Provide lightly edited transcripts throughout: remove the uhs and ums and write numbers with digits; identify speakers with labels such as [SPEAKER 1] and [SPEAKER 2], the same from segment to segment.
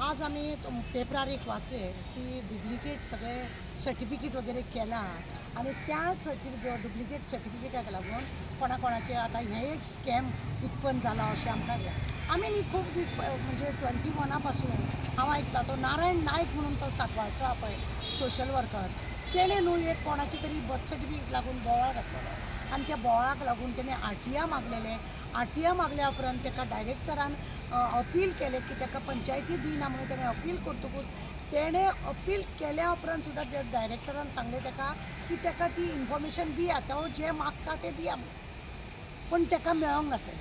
[SPEAKER 1] आज आम्ही पेपरार एक वाचले की डुप्लिकेट सगळे सर्टिफिकेट वगैरे केला आणि त्या डुप्लिकेट सर्टिफिकेटाक लागून कोणाचे आता हे एक स्कॅम उत्पन्न जाला अशें आमकां आमी न्ही खूब दीस म्हणजे 21 पासून हांव आयकता तो नारायण नायक म्हणून तो सांकवाळचो हा पळय सोशल वर्कर तेणें न्हू एक कोणाची तरी बर्थ सर्टिफिकेट लागून बोवाळ घातलेलो आणि त्या बोवाळाक लागून तेणें आरटीआय मागलेले आरटीआय मागल्या उपरांत ताका डायरेक्टरान अपील केलें की ताका पंचायती दिना म्हणून तेणें अपील करतकूच तेणें अपील केल्या उपरांत सुद्दां त्या डायरेक्टरान सांगलें ताका की ताका ती इन्फॉर्मेशन दिया तो जें मागता तें दिया पण ताका मेळोंक नासलें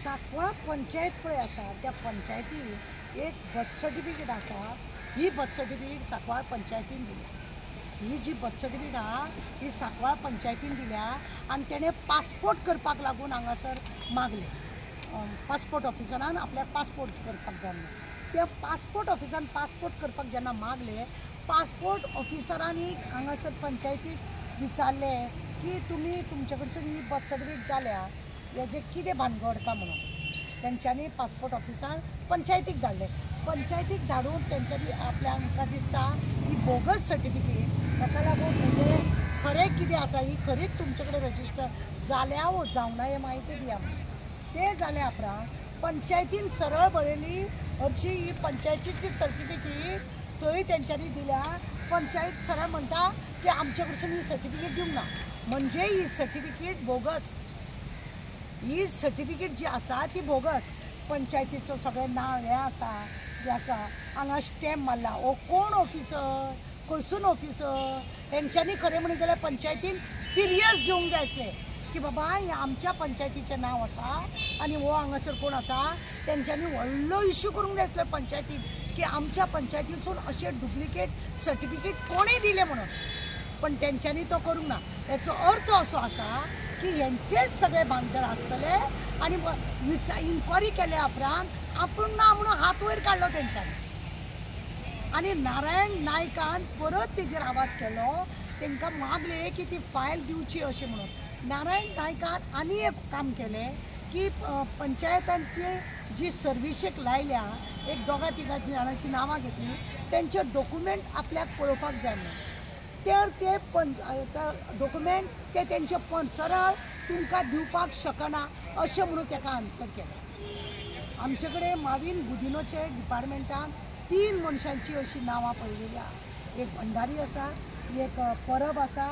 [SPEAKER 1] सांकवाळ पंचायत पळय आसा त्या पंचायतीन एक बर्थ सर्टिफिकेट आसा ही बर्थ सर्टिफिकेट सांकवाळ पंचायतीन दिल्या ही जी बर्थ सर्टिफिकेट आहा ही सांकवाळ पंचायतीन दिल्या आनी तेणें पासपोर्ट करपाक लागून हांगासर मागले पासपोर्ट ऑफिसरान आपल्याक पासपोर्ट करपाक जाय त्या पासपोर्ट ऑफिसान पासपोर्ट करपाक जेन्ना मागले पासपोर्ट ऑफिसरांनी हांगासर पंचायतीक विचारलें की तुमी तुमचे कडसून ही बर्थ सर्टिफिकेट जाल्या हेजें कितें भानगड काय म्हणून तेंच्यांनी पासपोर्ट ऑफिसान पंचायतीक धाडलें पंचायतीक धाडून तेंच्यांनी आपल्याक आमकां दिसता ही बोगस सर्टिफिकेट ताका लागून हेजें खरें कितें आसा ही खरीच तुमचे कडेन रजिस्टर जाल्या वो जावना हें म्हायती दिया तें जाल्या उपरांत पंचायतीन सरळ बरयली हरशी ही पंचायतीची सर्टिफिकेट थंय तेंच्यांनी दिल्या पंचायत सरळ म्हणटा की आमचे कडसून ही सर्टिफिकेट दिवंक ना म्हणजे ही सर्टिफिकेट बोगस ही सर्टिफिकेट जी आसा ती बोगस पंचायतीचो सगळें नांव हें आसा हाका हांगा स्टॅम्प मारला ओ कोण ऑफिसर खंयसून ऑफिसर हेंच्यांनी खरें म्हणलें जाल्यार पंचायतीन सिरियस घेवंक जाय आसलें की बाबा हें आमच्या पंचायतीचें नांव आसा आनी हो हांगासर कोण आसा तेंच्यांनी व्हडलो इश्यू करूंक जाय आसलो पंचायतीन की आमच्या पंचायतीसून अशें डुप्लिकेट सर्टिफिकेट कोणें दिलें म्हणून पण तेंच्यांनी तो करूंक ना हेचो अर्थ असो आसा की हेंचेच सगळे भानगड आसतले आनी इन्क्वायरी केल्या उपरांत आपूण ना म्हणून हात वयर काडलो तेंच्यांनी आनी नारायण नायकान परत तेजेर आवाज केलो तांकां मागले की ती फायल दिवची अशें म्हणून नारायण नायकान आनी एक काम केलें की पंचायतांची जी सर्विसेक लायल्या एक दोगा तिगा जाणांची नांवां घेतली तेंचे डॉक्युमेंट आपल्याक पळोवपाक जाय म्हणून तर ते डॉक्युमेंट ते तेंचे सरळ तुमकां दिवपाक शकना अशें म्हणून ताका आन्सर केलें आमचे कडेन मावीन गुदिनोचे डिपार्टमेंटान 3 मनशांची अशी नांवां पळयलेली आसा एक भंडारी आसा एक परब आसा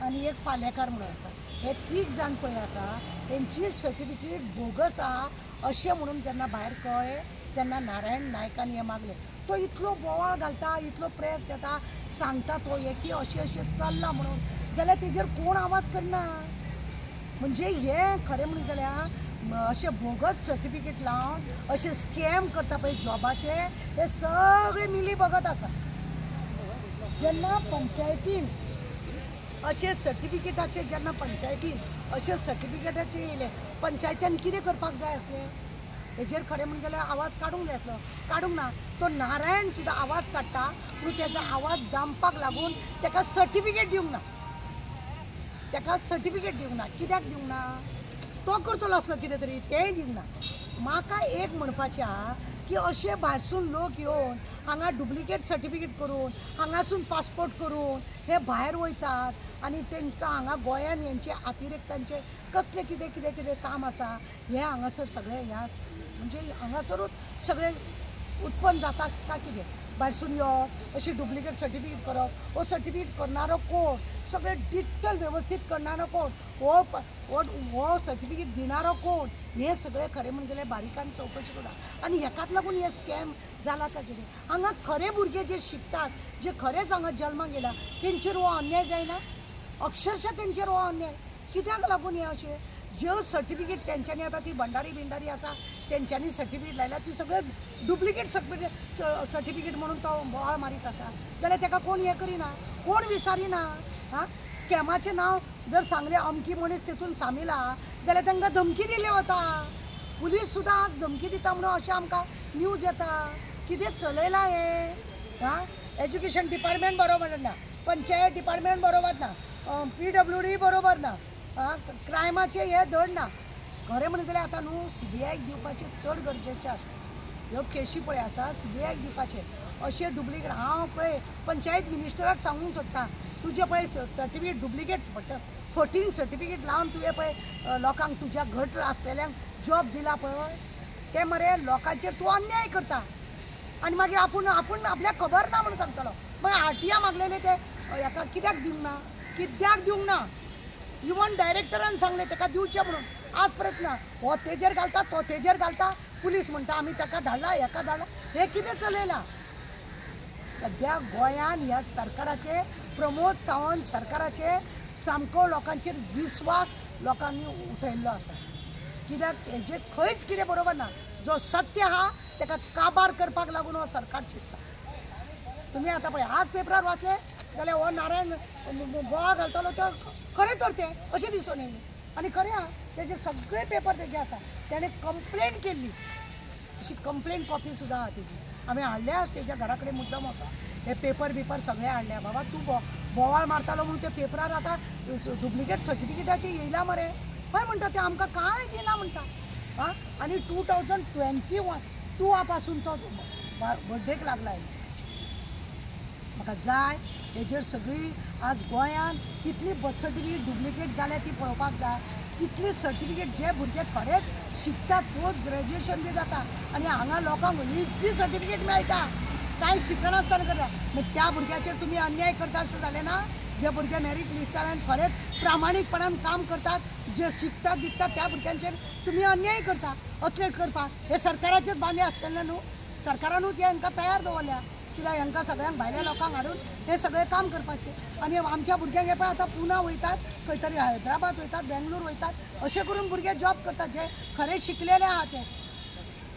[SPEAKER 1] आनी एक पालेकार म्हणून आसा हे 3 जाण पळय आसा तेंची सर्टिफिकेट बोगस आहा अशें म्हणून जेन्ना भायर कळ्ळें जेन्ना नारायण नायकान हें मागलें तो इतलो बोवाळ घालता इतलो प्रेस घेता सांगता तो की अशें चल्लां म्हणून जाल्यार तेजेर कोण आवाज करना म्हणजे हें खरें म्हणलें जाल्यार अशें बोगस सर्टिफिकेट लावन अशें स्कॅम करता पळय जॉबाचे हे सगळे मिली बगत आसा जेन्ना पंचायतीन अशें सर्टिफिकेटाचे जेन्ना पंचायतीन अशें सर्टिफिकेटाचे येयले पंचायतीन कितें करपाक जाय आसलें हेजेर खरें म्हणलें जाल्यार आवाज काडूंक जाय आसलो काडूंक ना तो नारायण सुद्दां आवाज काडटा पूण तेजो आवाज दामपाक लागून ताका सर्टिफिकेट दिवंक ना ताका सर्टिफिकेट दिवंक ना कित्याक दिवंक ना तो करतलो आसलो कितें तरी तेंय दिवंक ना म्हाका एक म्हणपाचें आहा की अशे भायरसून लोक येवन हांगा डुप्लिकेट सर्टिफिकेट करून हांगासून पासपोर्ट करून हे भायर वयतात आनी तांकां हांगा गोंयान हेंचे अतिरेक्तांचे कसले कितें कितें कितें काम आसा हे हांगासर सगळे ह्या म्हणजे हांगासरूच सगळे उत्पन्न जातात काय कितें भायरसून येवप अशी डुप्लिकेट सर्टिफिकेट करप हो सर्टिफिकेट करणारो कोण सगळे डिटेल व्यवस्थीत करणारो कोण हो सर्टिफिकेट दिणारो कोण हे सगळे खरें म्हणजे जाल्यार बारीकान चवकशी करा आनी हेकाच लागून हे स्कॅम जाला काय कितें हांगा खरे भुरगे जे शिकतात जे खरेच हांगा जल्माक येयला तेंचेर हो अन्याय जायना अक्षरशः तेंचेर हो अन्याय कित्याक लागून हे अशें ज्यो सर्टिफिकेट तेंच्यांनी आतां ती भंडारी बिंडारी आसा तेंच्यांनी सर्टिफिकेट लायला ती सगळे डुप्लिकेट सर्टिफिकेट म्हणून तो बोवाळ मारीत आसा जाल्यार ताका कोण हें करिना कोण विचारिना हां स्कॅमाचें नांव जर सांगलें अमकी मनीस तितून सामील आहा जाल्यार तांकां धमकी दिली वता पुलीस सुद्दां आज धमकी दिता म्हणून अशें आमकां न्यूज येता कितें चलयलां हें हां एज्युकेशन डिपार्टमेंट बरोबर ना पंचायत डिपार्टमेंट बरोबर ना PWD बरोबर ना क्रायमाचे हे धड ना खरें म्हणलें जाल्यार आतां न्हू CBI दिवपाचें चड गरजेचें आसा ह्यो केशी पळय आसा CBIक दिवपाचे अशे डुप्लिकेट हांव पळय पंचायत मिनिस्टराक सांगूंक सोदता तुजे पळय सर्टिफिकेट डुप्लिकेट पडटा 14 सर्टिफिकेट लावन तुवें पळय लोकांक तुज्या घट आसलेल्यांक जॉब दिला पळय ते मरे लोकांचेर तूं अन्याय करता आनी मागीर आपूण आपल्याक खबर ना म्हणून सांगतलो मागीर RTI मागलेले ते हेका कित्याक दिवंक ना इवन डायरेक्टरान सांगले ताका दिवचें म्हणून आज परत ना हो तेजेर घालता तो तेजेर घालता पुलीस म्हणटा आमी ताका धाडला हेका धाडला हे कितें चलयलां सद्या गोंयान ह्या सरकाराचे प्रमोद सावंत सरकाराचे सामको लोकांचेर विश्वास लोकांनी उठयल्लो आसा कित्याक हेजे खंयच कितें बरोबर ना जो सत्य आहा ताका काबार करपाक लागून हो सरकार चिंतता तुमी आतां पळय आज पेपरार वाचले जाल्यार हो नारायण बोवाळ घालतलो तो खरें तर तें अशें दिसून येयलें आनी खरें आहा तेजे सगळे पेपर तेजे आसा ताणें कंप्लेंट केल्ली अशी कंप्लेंट कॉपी सुद्दां आहा तेजी आमी हाडल्या तेज्या घरा कडेन मुद्दम वचा हे पेपर सगळे हाडल्या बाबा तूं बोवाळ मारतालो म्हणून ते पेपरार आतां डुप्लिकेट सर्टिफिकेटाचे येयला मरे हय म्हणटा ते आमकां कांय दिना म्हणटा आं आनी 2021 पासून तो बर्थडेक लागला म्हाका जाय हेजेर सगळी आज गोंयान कितली बर्थ सर्टिफिकेट डुप्लिकेट जाल्या ती पळोवपाक जाय कितले सर्टिफिकेट जे भुरगे खरेंच शिकतात पोस्ट ग्रॅज्युएशन बी जाता आनी हांगा लोकांक इजी सर्टिफिकेट मेळटा कांय शिकनासतना करता मागीर त्या भुरग्याचेर तुमी अन्याय करता अशें जालें ना जे भुरगे मेरीट लिस्टान खरेंच प्रामाणीकपणान काम करतात जे शिकतात दिसतात त्या भुरग्यांचेर तुमी अन्याय करता असले करपाक हे सरकाराचेच बांदे आसतले न्हू सरकारानूच हांकां तयार दवरल्या कित्याक हांकां सगळ्यांक भायल्या लोकांक हाडून हे सगळें काम करपाचें आनी आमच्या भुरग्यांक हे पळय आतां पुना वयतात खंय तरी हैदराबाद वयतात बेंगलोर वयतात अशें करून भुरगे जॉब करतात जे खरें शिकलेले आहा ते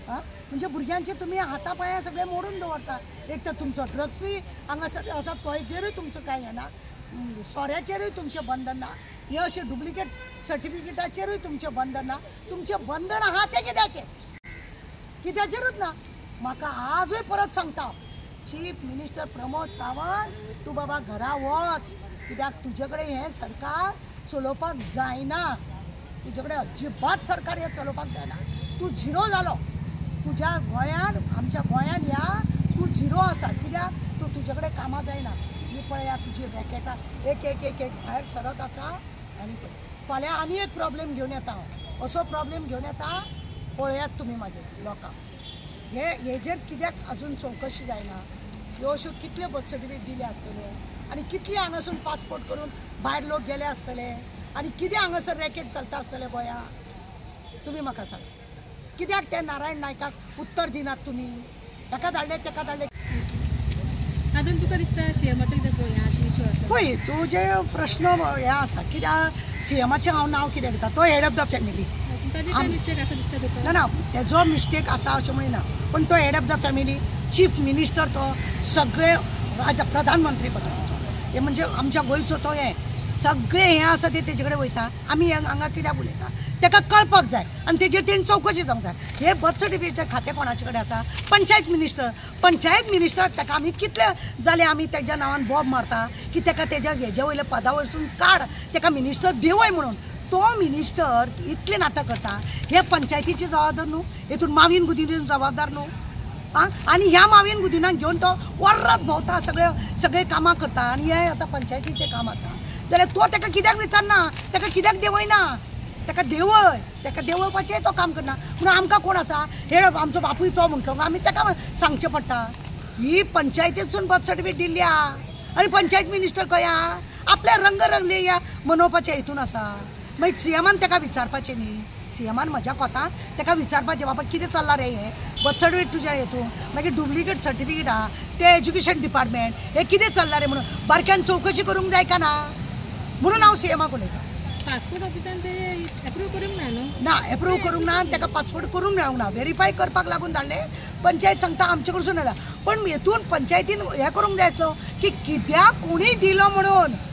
[SPEAKER 1] आं म्हणजे भुरग्यांचे तुमी हाता पांयां सगळें मोडून दवरता एक तर तुमचो ड्रग्सूय हांगासर आसा तोयचेरूय तुमचो कांय हें ना सोऱ्याचेरूय तुमचें बंधन ना हे अशें डुप्लिकेट सर्टिफिकेटाचेरूय तुमचें बंधन ना तुमचें बंधन आहा तें कित्याचेरूच ना म्हाका आजूय परत सांगता चीफ मिनिस्टर प्रमोद सावंत तूं बाबा घरा वच कित्याक तुजे कडेन हें सरकार चलोवपाक जायना तुजे कडेन अजिबात सरकार हें चलोवपाक जायना तूं झिरो जालो तुज्या गोंयान आमच्या गोंयान ह्या तूं झिरो आसा कित्याक तुजे कडेन कामां जायना ही पळया तुजी रॅकेटां एक भायर सरत आसा आनी फाल्यां आनी एक प्रॉब्लेम घेवन येता हांव असो प्रॉब्लेम घेवन येता पळयात तुमी मागीर लोकांक हेजेर कित्याक अजून चवकशी जायना ह्यो अश्यो कितल्यो बर्थ सर्टिफिकेट दिले आसतल्यो आनी कितले हांगासून पासपोर्ट करून भायर लोक गेले आसतले आनी कितें हांगासर रॅकेट चलता आसतले गोंयांत तुमी म्हाका सांग कित्याक ते नारायण नायकाक उत्तर दिनात तुमी ताका धाडले
[SPEAKER 2] आजून तुका दिसता सीएमाचो कितें
[SPEAKER 1] पळय तुजे प्रश्न हे आसा कित्याक सीएमाचें हांव नांव कित्याक घेता तो हेड ऑफ द फॅमिली ना तेजो मिस्टेक आसा अशें म्हणिना पण तो head of the family chief minister तो सगळे प्रधानमंत्री पदाचो हे म्हणजे आमच्या गोंयचो तो हे सगळे हे आसा ते तेजे कडेन वयता आमी हांगा कित्याक उलयता ताका कळपाक जाय आनी तेजेर तेणी चवकशी जावंक जाय हे बर्थ सर्टिफिकेटचें खातें कोणाचे कडेन आसा पंचायत मिनिस्टर ताका आमी कितले जाले आमी तेज्या नांवान बॉब मारता की ताका तेज्या हेजे वयले पदा वयरसून काड ताका मिनिस्टर देवय म्हणून तो मिनिस्टर इतले नाटक करता हे पंचायतीची जबाबदार न्हू हेतून मावीन गुदिन जबाबदार न्हू आनी ह्या मावीन गुदिनाक घेवन तो वर्रात भोंवता सगळे कामां करता आनी हे आतां पंचायतीचें काम आसा जाल्यार तो ताका कित्याक विचारना ताका कित्याक देवयना ताका देवळपाचें तो काम करना म्हणून आमकां कोण आसा हे आमचो बापूय तो म्हणटलो आमी ताका सांगचें पडटा ही पंचायतीसून बर्थ सर्टिफिकेट दिल्ल्या आनी पंचायत मिनिस्टर खंय आहा आपल्या रंगरंगले ह्या मनोवपाच्या हितून आसा मागीर सीएमान ताका विचारपाचें न्ही सीएमान म्हज्या कोतान ताका विचारपाचें बाबा कितें चल्लां रे हे बर्थ सर्टिफिकेट तुज्या हेतून मागीर डुप्लिकेट सर्टिफिकेट आहा ते एज्युकेशन डिपार्टमेंट हे कितें चल्लां रे म्हणून बारक्यान चवकशी करूंक जाय का ना म्हणून हांव सीएमाक उलयतां
[SPEAKER 2] पासपोर्ट ऑफिसान ते एप्रूव करूंक ना न्हू
[SPEAKER 1] ना एप्रूव करूंक ना ताका पासपोर्ट करूंक मेळूंक ना व्हेरीफाय करपाक लागून धाडले पंचायत सांगता आमचे कडसून येता पण हेतून पंचायतीन हे करूंक जाय आसलो की कित्याक कोणी दिलो म्हणून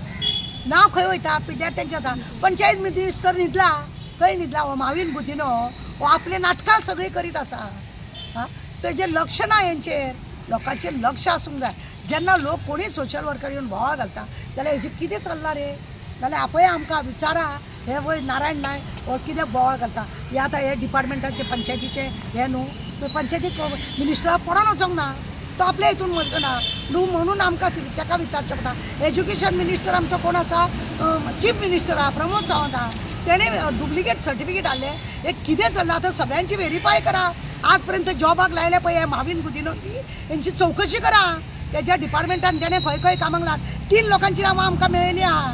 [SPEAKER 1] नांव खंय वयता पिड्ड्यार तेंचे जाता पंचायत मिनिस्टर न्हिदला खंय न्हिदला हो मावीन बुदिनो हो आपले नाटकां सगळीं करीत आसा तेजेर लक्ष ना हेंचेर लोकांचेर लक्ष आसूंक जाय जेन्ना लोक कोणी सोशल वर्कर येवन बोवाळ घालता जाल्यार हेजेर कितें चल्लां रे जाल्यार आपय आमकां विचारा हे वय नारायण नायक हो कितें बोवाळ घालता हे आतां हे डिपार्टमेंटाचे पंचायतीचे हे न्हू पंचायतीक मिनिस्टरा पडोन वचोंक ना तो आपल्या हितून वचना न्हू म्हणून आमकां ताका विचारचें पडटा एज्युकेशन मिनिस्टर आमचो कोण आसा चीफ मिनिस्टर आहा प्रमोद सावंत आहा तेणे डुप्लिकेट सर्टिफिकेट हाडले हे कितें चल्लां आतां सगळ्यांची व्हेरीफाय करा आज पर्यंत जॉबाक लायले पळय हे माविन गुदिन्होंनी हेंची चवकशी करा तेज्या डिपार्टमेंटान तेणें खंय खंय कामाक लाग 3 लोकांची नांवां आमकां मेळिल्लीं आहा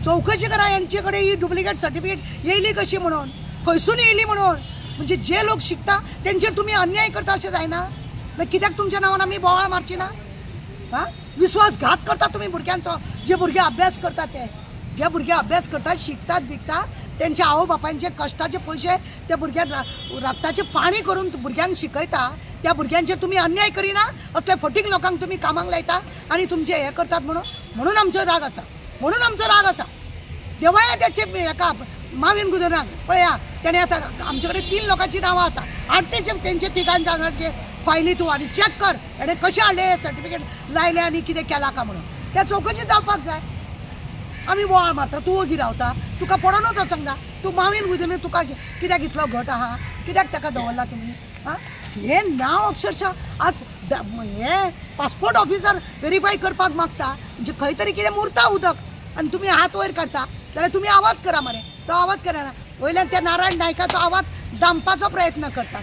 [SPEAKER 1] चवकशी करा यांचे कडेन ही डुप्लिकेट सर्टिफिकेट येयली कशी म्हणून खंयसून येयली म्हणून म्हणजे जे लोक शिकता तेंचेर तुमी अन्याय करता अशें जायना मागीर कित्याक तुमच्या नांवान आमी बोवाळ मारची ना हां विश्वासघात करता तुमी भुरग्यांचो जे भुरगे अभ्यास करतात ते जे भुरगे अभ्यास करतात शिकतात बिकतात त्यांच्या आवय बापायचे कश्टाचे पयशे त्या भुरग्यांक रक्ताचे पाणी करून भुरग्यांक शिकयता त्या भुरग्यांचेर तुमी अन्याय करिना असले फटींग लोकांक तुमी कामाक लायता आनी तुमचे हे करतात म्हणून आमचो राग आसा देवाया त्याचे हेका माविन गुदिन्होक पळया तेणे आतां आमचे कडेन 3 लोकांची नांवां आसा आनी तेंचे 3 जाणांचे फायली तूं आनी चॅक कर हेणे कशें हाडले हे सर्टिफिकेट लायले आनी कितें केलां काय म्हणून त्या चवकशी जावपाक जाय आमी बोवाळ मारता तूं वगी रावता तुका पडोनूच वचोंक ना तूं माविन गुदिन्हो तुका कित्याक इतलो घट आहा कित्याक ताका दवरला तुमी हां हे नांव अक्षरशः आज हे पासपोर्ट ऑफिसर व्हेरीफाय करपाक मागता म्हणजे खंय तरी कितें मुरता उदक आनी तुमी हात वयर काडटा जाल्यार तुमी आवाज करा मरे तो आवाज करा वयल्यान त्या नारायण नायकाचो आवाज दामपाचो प्रयत्न करतात